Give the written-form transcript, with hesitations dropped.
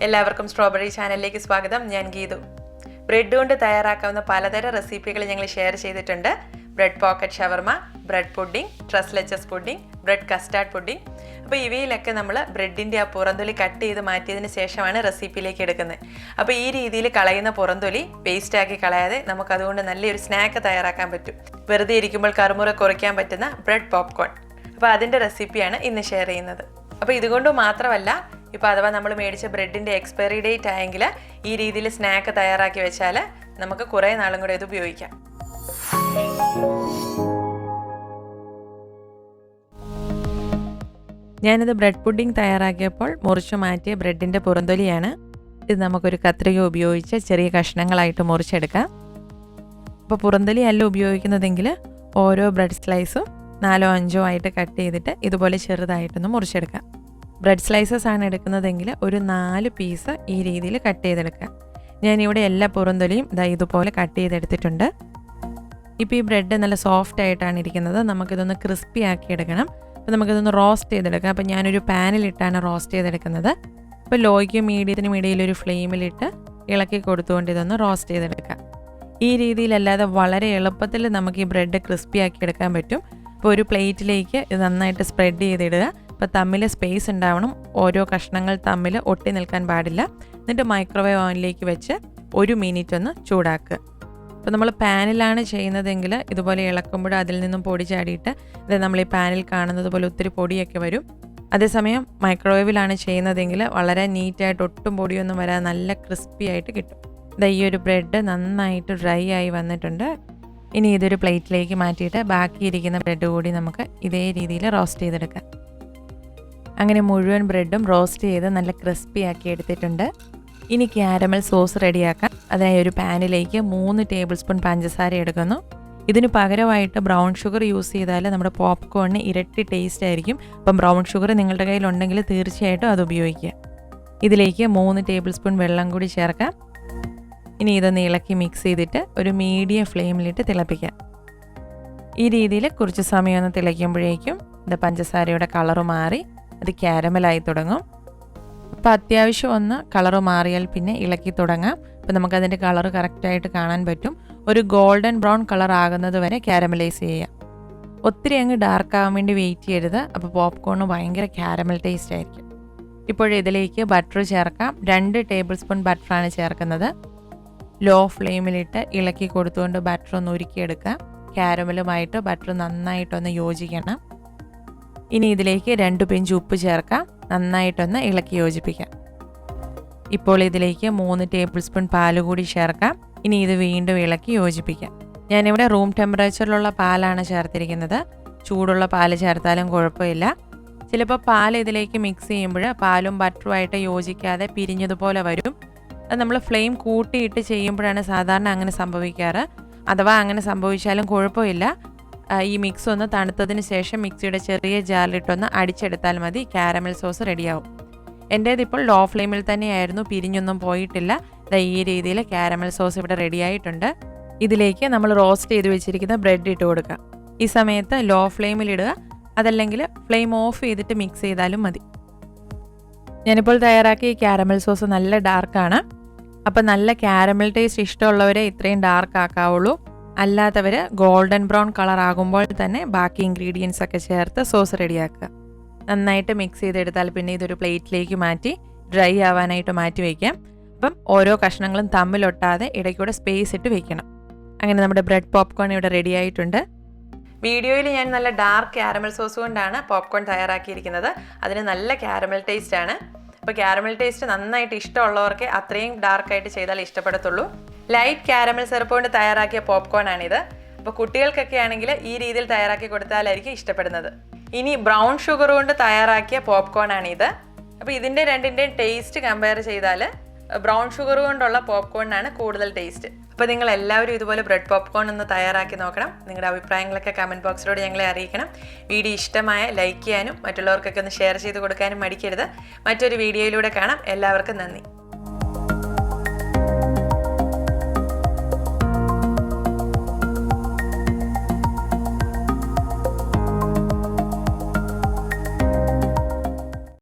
എല്ലാവർക്കും സ്ട്രോബെറി ചാനലിലേക്ക് സ്വാഗതം. ഞാൻ ഗീതു. ബ്രെഡ് കൊണ്ട് തയ്യാറാക്കാവുന്ന പലതരം റെസിപ്പികൾ ഞങ്ങൾ ഷെയർ ചെയ്തിട്ടുണ്ട്. ബ്രെഡ് പോക്കറ്റ് ഷവർമ, bread pudding, tres leches pudding, bread custard pudding. അപ്പോൾ ഇവയിലൊക്കെ നമ്മൾ ബ്രെഡിൻ്റെ ആ പുറന്തൊലി കട്ട് ചെയ്ത് മാറ്റിയതിന് ശേഷമാണ് റെസിപ്പിയിലേക്ക് എടുക്കുന്നത്. അപ്പോൾ ഈ രീതിയിൽ കളയുന്ന പുറന്തൊലി വേസ്റ്റാക്കി കളയാതെ നമുക്കതുകൊണ്ട് നല്ലൊരു സ്നാക്ക് തയ്യാറാക്കാൻ പറ്റും. വെറുതെ ഇരിക്കുമ്പോൾ കറുമുറ കുറയ്ക്കാൻ പറ്റുന്ന ബ്രെഡ് പോപ്കോൺ. അപ്പോൾ അതിൻ്റെ റെസിപ്പിയാണ് ഇന്ന് ഷെയർ ചെയ്യുന്നത്. അപ്പോൾ ഇതുകൊണ്ട് മാത്രമല്ല, ഇപ്പോൾ അഥവാ നമ്മൾ മേടിച്ച ബ്രെഡിൻ്റെ എക്സ്പയറി ഡേറ്റ് ആയെങ്കിൽ ഈ രീതിയിൽ സ്നാക്ക് തയ്യാറാക്കി വെച്ചാൽ നമുക്ക് കുറേ നാളും കൂടെ ഇത് ഉപയോഗിക്കാം. ഞാനിത് ബ്രെഡ് പുഡിംഗ് തയ്യാറാക്കിയപ്പോൾ മുറിച്ച് മാറ്റിയ ബ്രെഡിൻ്റെ പുറന്തൊലിയാണ്. ഇത് നമുക്കൊരു കത്രിക ഉപയോഗിച്ച് ചെറിയ കഷ്ണങ്ങളായിട്ട് മുറിച്ചെടുക്കാം. അപ്പോൾ പുറന്തൊലി അല്ല ഉപയോഗിക്കുന്നതെങ്കിൽ ഓരോ ബ്രെഡ് സ്ലൈസും 4-5 ആയിട്ട് കട്ട് ചെയ്തിട്ട് ഇതുപോലെ ചെറുതായിട്ടൊന്ന് മുറിച്ചെടുക്കാം. ബ്രെഡ് സ്ലൈസസ് ആണ് എടുക്കുന്നതെങ്കിൽ ഒരു 4 പീസ് ഈ രീതിയിൽ കട്ട് ചെയ്തെടുക്കാം. ഞാനിവിടെ എല്ലാ പുറന്തൊലിയും ഇതുപോലെ കട്ട് ചെയ്തെടുത്തിട്ടുണ്ട്. ഇപ്പോൾ ഈ ബ്രെഡ് നല്ല സോഫ്റ്റ് ആയിട്ടാണ് ഇരിക്കുന്നത്. നമുക്കിതൊന്ന് ക്രിസ്പി ആക്കി എടുക്കണം. അപ്പോൾ നമുക്കിതൊന്ന് റോസ്റ്റ് ചെയ്തെടുക്കാം. അപ്പോൾ ഞാനൊരു പാനിലിട്ടാണ് റോസ്റ്റ് ചെയ്തെടുക്കുന്നത്. അപ്പോൾ ലോയ്ക്കും മീഡിയത്തിനും ഇടയിലൊരു ഫ്ലെയിമിലിട്ട് ഇളക്കി കൊടുത്തുകൊണ്ട് ഇതൊന്ന് റോസ്റ്റ് ചെയ്തെടുക്കാം. ഈ രീതിയിലല്ലാതെ വളരെ എളുപ്പത്തിൽ നമുക്ക് ഈ ബ്രെഡ് ക്രിസ്പി ആക്കി എടുക്കാൻ പറ്റും. അപ്പോൾ ഒരു പ്ലേറ്റിലേക്ക് ഇത് നന്നായിട്ട് സ്പ്രെഡ് ചെയ്തിടുക. അപ്പോൾ തമ്മിൽ സ്പേസ് ഉണ്ടാവണം. ഓരോ കഷ്ണങ്ങൾ തമ്മിൽ ഒട്ടി നിൽക്കാൻ പാടില്ല. എന്നിട്ട് മൈക്രോവേവ് ഓവനിലേക്ക് വെച്ച് 1 മിനിറ്റ് ഒന്ന് ചൂടാക്കുക. അപ്പോൾ നമ്മൾ പാനിലാണ് ചെയ്യുന്നതെങ്കിൽ ഇതുപോലെ ഇളക്കുമ്പോൾ അതിൽ നിന്നും പൊടി ചാടിയിട്ട് ഇത് നമ്മൾ ഈ പാനിൽ കാണുന്നത് പോലെ ഒത്തിരി പൊടിയൊക്കെ വരും. അതേസമയം മൈക്രോവേവിലാണ് ചെയ്യുന്നതെങ്കിൽ വളരെ നീറ്റായിട്ട് ഒട്ടും പൊടിയൊന്നും വരാതെ നല്ല ക്രിസ്പി ആയിട്ട് കിട്ടും. ഈ ഒരു ബ്രെഡ് നന്നായിട്ട് ഡ്രൈ ആയി വന്നിട്ടുണ്ട്. ഇനി ഇതൊരു പ്ലേറ്റിലേക്ക് മാറ്റിയിട്ട് ബാക്കിയിരിക്കുന്ന ബ്രെഡ് കൂടി നമുക്ക് ഇതേ രീതിയിൽ റോസ്റ്റ് ചെയ്തെടുക്കാം. അങ്ങനെ മുഴുവൻ ബ്രെഡും റോസ്റ്റ് ചെയ്ത് നല്ല ക്രിസ്പി ആക്കി എടുത്തിട്ടുണ്ട്. ഇനി ക്യാരമൽ സോസ് റെഡിയാക്കാം. അതിനായി ഒരു പാനിലേക്ക് 3 ടേബിൾ സ്പൂൺ പഞ്ചസാര എടുക്കുന്നു. ഇതിന് പകരമായിട്ട് ബ്രൗൺ ഷുഗർ യൂസ് ചെയ്താൽ നമ്മുടെ പോപ്കോണിന് ഇരട്ടി ടേസ്റ്റ് ആയിരിക്കും. അപ്പം ബ്രൗൺ ഷുഗർ നിങ്ങളുടെ കയ്യിലുണ്ടെങ്കിൽ തീർച്ചയായിട്ടും അത് ഉപയോഗിക്കുക. ഇതിലേക്ക് 3 ടേബിൾ സ്പൂൺ വെള്ളം കൂടി ചേർക്കാം. ഇനി ഇതൊന്ന് ഇളക്കി മിക്സ് ചെയ്തിട്ട് ഒരു മീഡിയം ഫ്ലെയിമിലിട്ട് തിളപ്പിക്കാം. ഈ രീതിയിൽ കുറച്ച് സമയം ഒന്ന് തിളയ്ക്കുമ്പോഴേക്കും പഞ്ചസാരയുടെ കളറ് മാറി അത് ക്യാരമലായി തുടങ്ങും. അപ്പോൾ അത്യാവശ്യം ഒന്ന് കളറ് മാറിയാൽ പിന്നെ ഇളക്കി തുടങ്ങാം. അപ്പോൾ നമുക്കതിൻ്റെ കളറ് കറക്റ്റായിട്ട് കാണാൻ പറ്റും. ഒരു ഗോൾഡൻ ബ്രൗൺ കളർ ആകുന്നത് വരെ ക്യാരമലൈസ് ചെയ്യാം. ഒത്തിരി അങ്ങ് ഡാർക്ക് ആകാൻ വേണ്ടി വെയിറ്റ് ചെയ്യരുത്. അപ്പോൾ പോപ്കോണിന് ഭയങ്കര ക്യാരമൽ ടേസ്റ്റ് ആയിരിക്കും. ഇപ്പോഴിതിലേക്ക് ബട്ടർ ചേർക്കാം. 2 ടേബിൾ സ്പൂൺ ബട്ടറാണ് ചേർക്കുന്നത്. ലോ ഫ്ലെയിമിലിട്ട് ഇളക്കി കൊടുത്തുകൊണ്ട് ബട്ടർ ഒന്ന് ഉരുക്കിയെടുക്കാം. ക്യാരമലുമായിട്ട് ബട്ടർ നന്നായിട്ടൊന്ന് യോജിക്കണം. ഇനി ഇതിലേക്ക് 2 പിഞ്ച് ഉപ്പ് ചേർക്കാം. നന്നായിട്ടൊന്ന് ഇളക്കി യോജിപ്പിക്കാം. ഇപ്പോൾ ഇതിലേക്ക് 3 ടേബിൾ സ്പൂൺ പാൽ കൂടി ചേർക്കാം. ഇനി ഇത് വീണ്ടും ഇളക്കി യോജിപ്പിക്കാം. ഞാനിവിടെ റൂം ടെമ്പറേച്ചറിലുള്ള പാലാണ് ചേർത്തിരിക്കുന്നത്. ചൂടുള്ള പാല് ചേർത്താലും കുഴപ്പമില്ല. ചിലപ്പോൾ പാൽ ഇതിലേക്ക് മിക്സ് ചെയ്യുമ്പോൾ പാലും ബട്ടറുമായിട്ട് യോജിക്കാതെ പിരിഞ്ഞതുപോലെ വരും. അത് നമ്മൾ ഫ്ലെയിം കൂട്ടിയിട്ട് ചെയ്യുമ്പോഴാണ് സാധാരണ അങ്ങനെ സംഭവിക്കാറ്. അഥവാ അങ്ങനെ സംഭവിച്ചാലും കുഴപ്പമില്ല. ഈ മിക്സ് ഒന്ന് തണുത്തതിന് ശേഷം മിക്സിയുടെ ചെറിയ ജാറിലിട്ടൊന്ന് അടിച്ചെടുത്താൽ മതി. ക്യാരമൽ സോസ് റെഡിയാവും. എൻ്റേതിപ്പോൾ ലോ ഫ്ലെയിമിൽ തന്നെയായിരുന്നു, പിരിഞ്ഞൊന്നും പോയിട്ടില്ല. ഈ രീതിയിൽ ക്യാരമൽ സോസ് ഇവിടെ റെഡിയായിട്ടുണ്ട്. ഇതിലേക്ക് നമ്മൾ റോസ്റ്റ് ചെയ്ത് വെച്ചിരിക്കുന്ന ബ്രെഡ് ഇട്ട് കൊടുക്കുക. ഈ സമയത്ത് ലോ ഫ്ലെയിമിലിടുക. അതല്ലെങ്കിൽ ഫ്ലെയിം ഓഫ് ചെയ്തിട്ട് മിക്സ് ചെയ്താലും മതി. ഞാനിപ്പോൾ തയ്യാറാക്കിയ ഈ ക്യാരമൽ സോസ് നല്ല ഡാർക്കാണ്. അപ്പം നല്ല ക്യാരമൽ ടേസ്റ്റ് ഇഷ്ടമുള്ളവരെ ഇത്രയും ഡാർക്ക് ആക്കാവുള്ളൂ. അല്ലാത്തവർ ഗോൾഡൻ ബ്രൗൺ കളർ ആകുമ്പോൾ തന്നെ ബാക്കി ഇൻഗ്രീഡിയൻസ് ഒക്കെ ചേർത്ത് സോസ് റെഡിയാക്കുക. നന്നായിട്ട് മിക്സ് ചെയ്തെടുത്താൽ പിന്നെ ഇതൊരു പ്ലേറ്റിലേക്ക് മാറ്റി ഡ്രൈ ആവാനായിട്ട് മാറ്റി വയ്ക്കാം. അപ്പം ഓരോ കഷ്ണങ്ങളും തമ്മിലൊട്ടാതെ ഇടയ്ക്കൂടെ സ്പേസ് ഇട്ട് വെക്കണം. അങ്ങനെ നമ്മുടെ ബ്രെഡ് പോപ്കോൺ ഇവിടെ റെഡി ആയിട്ടുണ്ട്. വീഡിയോയിൽ ഞാൻ നല്ല ഡാർക്ക് ക്യാരമൽ സോസ് കൊണ്ടാണ് പോപ്കോൺ തയ്യാറാക്കിയിരിക്കുന്നത്. അതിന് നല്ല ക്യാരമൽ ടേസ്റ്റ് ആണ്. അപ്പോൾ ക്യാരമൽ ടേസ്റ്റ് നന്നായിട്ട് ഇഷ്ടമുള്ളവർക്ക് അത്രയും ഡാർക്കായിട്ട് ചെയ്താൽ ഇഷ്ടപ്പെടത്തുള്ളൂ. ലൈറ്റ് ക്യാരമൽ സിറപ്പ് കൊണ്ട് തയ്യാറാക്കിയ പോപ്കോൺ ആണിത്. അപ്പോൾ കുട്ടികൾക്കൊക്കെ ആണെങ്കിൽ ഈ രീതിയിൽ തയ്യാറാക്കി കൊടുത്താലായിരിക്കും ഇഷ്ടപ്പെടുന്നത്. ഇനി ബ്രൗൺ ഷുഗർ കൊണ്ട് തയ്യാറാക്കിയ പോപ്കോൺ ആണിത്. അപ്പോൾ ഇതിൻ്റെ രണ്ടിൻ്റെയും ടേസ്റ്റ് കമ്പയർ ചെയ്താൽ ബ്രൗൺ ഷുഗർ കൊണ്ടുള്ള പോപ്കോണിനാണ് കൂടുതൽ ടേസ്റ്റ്. അപ്പോൾ നിങ്ങൾ എല്ലാവരും ഇതുപോലെ ബ്രെഡ് പോപ്കോൺ ഒന്ന് തയ്യാറാക്കി നോക്കണം. നിങ്ങളുടെ അഭിപ്രായങ്ങളൊക്കെ കമൻറ്റ് ബോക്സിലൂടെ ഞങ്ങളെ അറിയിക്കണം. വീഡിയോ ഇഷ്ടമായ ലൈക്ക് ചെയ്യാനും മറ്റുള്ളവർക്കൊക്കെ ഒന്ന് ഷെയർ ചെയ്ത് കൊടുക്കാനും മടിക്കരുത്. മറ്റൊരു വീഡിയോയിലൂടെ കാണാം. എല്ലാവർക്കും നന്ദി.